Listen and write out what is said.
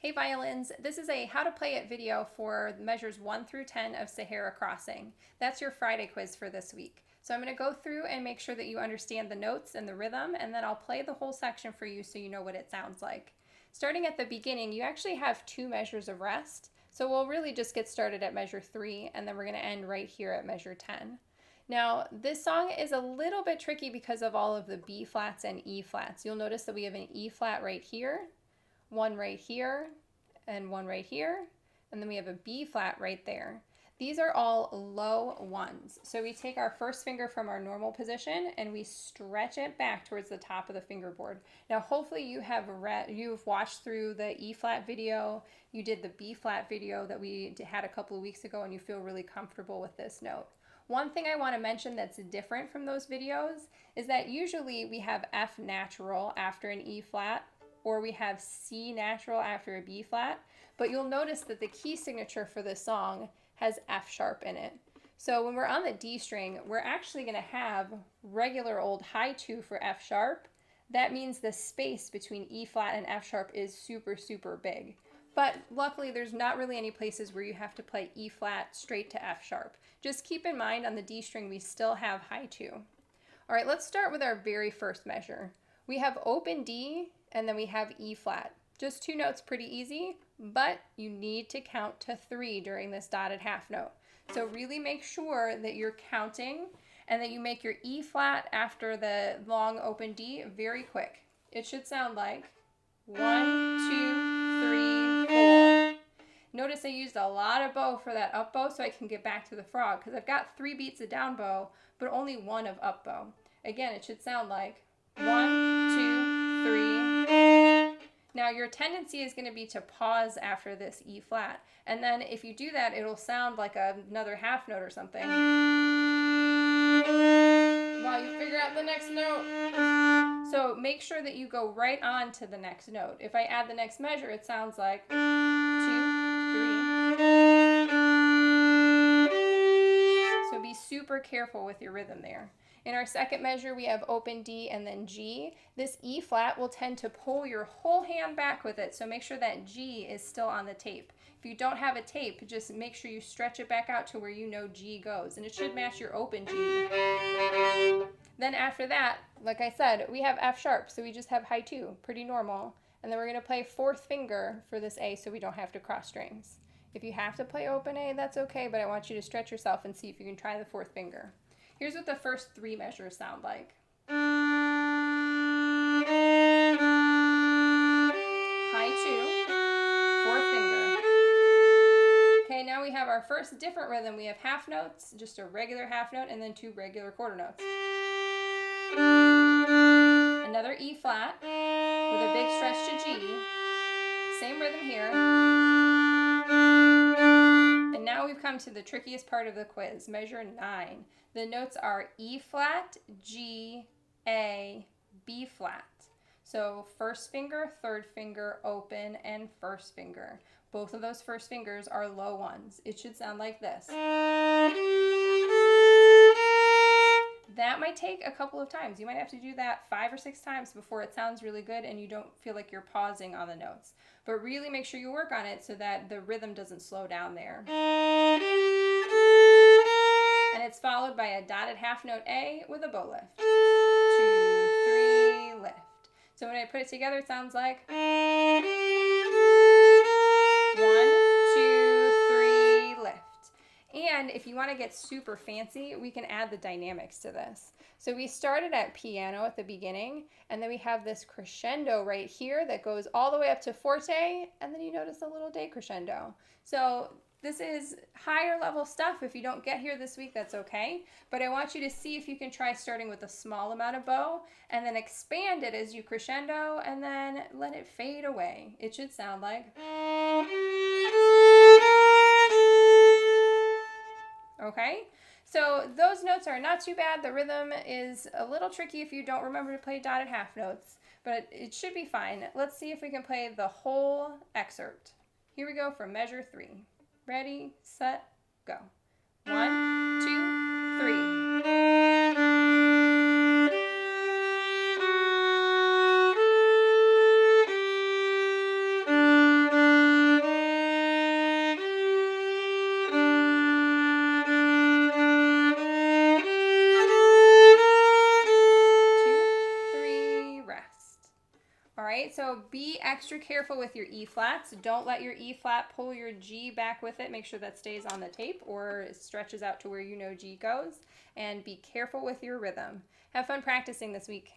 Hey violins, this is a how to play it video for measures 1 through 10 of Sahara Crossing. That's your Friday quiz for this week. So I'm going to go through and make sure that you understand the notes and the rhythm, and then I'll play the whole section for you so you know what it sounds like. Starting at the beginning, you actually have 2 measures of rest. So we'll really just get started at measure 3, and then we're going to end right here at measure 10. Now, this song is a little bit tricky because of all of the B flats and E flats. You'll notice that we have an E flat right here, one right here, and one right here, and then we have a B flat right there. These are all low ones. So we take our first finger from our normal position and we stretch it back towards the top of the fingerboard. Now hopefully you've watched through the E flat video, you did the B flat video that we had a couple of weeks ago, and you feel really comfortable with this note. One thing I want to mention that's different from those videos is that usually we have F natural after an E flat, or we have C natural after a B flat, but you'll notice that the key signature for this song has F sharp in it. So when we're on the D string, we're actually going to have regular old high 2 for F sharp. That means the space between E flat and F sharp is super, super big. But luckily there's not really any places where you have to play E flat straight to F sharp. Just keep in mind on the D string we still have high 2. All right, let's start with our very first measure. We have open D and then we have E flat. Just 2 notes, pretty easy, but you need to count to 3 during this dotted half note. So really make sure that you're counting and that you make your E flat after the long open D very quick. It should sound like 1, 2, 3, 4. Notice I used a lot of bow for that up bow so I can get back to the frog, because I've got 3 beats of down bow, but only 1 of up bow. Again, it should sound like 1, 2, 3. Now your tendency is going to be to pause after this E flat, and then if you do that, it'll sound like another half note or something while you figure out the next note. So make sure that you go right on to the next note. If I add the next measure, it sounds like 2, 3. So be super careful with your rhythm there. In our second measure, we have open D and then G. This E flat will tend to pull your whole hand back with it, so make sure that G is still on the tape. If you don't have a tape, just make sure you stretch it back out to where you know G goes, and it should match your open G. Then after that, like I said, we have F sharp, so we just have high 2, pretty normal. And then we're going to play 4th finger for this A so we don't have to cross strings. If you have to play open A, that's okay, but I want you to stretch yourself and see if you can try the 4th finger. Here's what the first 3 measures sound like. High 2, 4th finger. Okay, now we have our first different rhythm. We have half notes, just a regular half note, and then 2 regular quarter notes. Another E flat with a big stretch to G. Same rhythm here. And now we've come to the trickiest part of the quiz, measure 9. The notes are E flat, G, A, B flat. So first finger, 3rd finger, open, and 1st finger. Both of those first fingers are low ones. It should sound like this. That might take a couple of times. You might have to do that 5 or 6 times before it sounds really good and you don't feel like you're pausing on the notes. But really make sure you work on it so that the rhythm doesn't slow down there. And it's followed by a dotted half note A with a bow lift. 2, 3, lift. So when I put it together, it sounds like 1, 2, 3, lift. And if you want to get super fancy, we can add the dynamics to this. So we started at piano at the beginning, and then we have this crescendo right here that goes all the way up to forte, and then you notice a little decrescendo. So this is higher level stuff. If you don't get here this week, that's okay. But I want you to see if you can try starting with a small amount of bow, and then expand it as you crescendo, and then let it fade away. It should sound like... Okay, so those notes are not too bad. The rhythm is a little tricky if you don't remember to play dotted half notes, but it should be fine. Let's see if we can play the whole excerpt. Here we go for measure 3. Ready, set, go. 1, 2, 3. All right, so be extra careful with your E flats. Don't let your E flat pull your G back with it. Make sure that stays on the tape or it stretches out to where you know G goes. And be careful with your rhythm. Have fun practicing this week.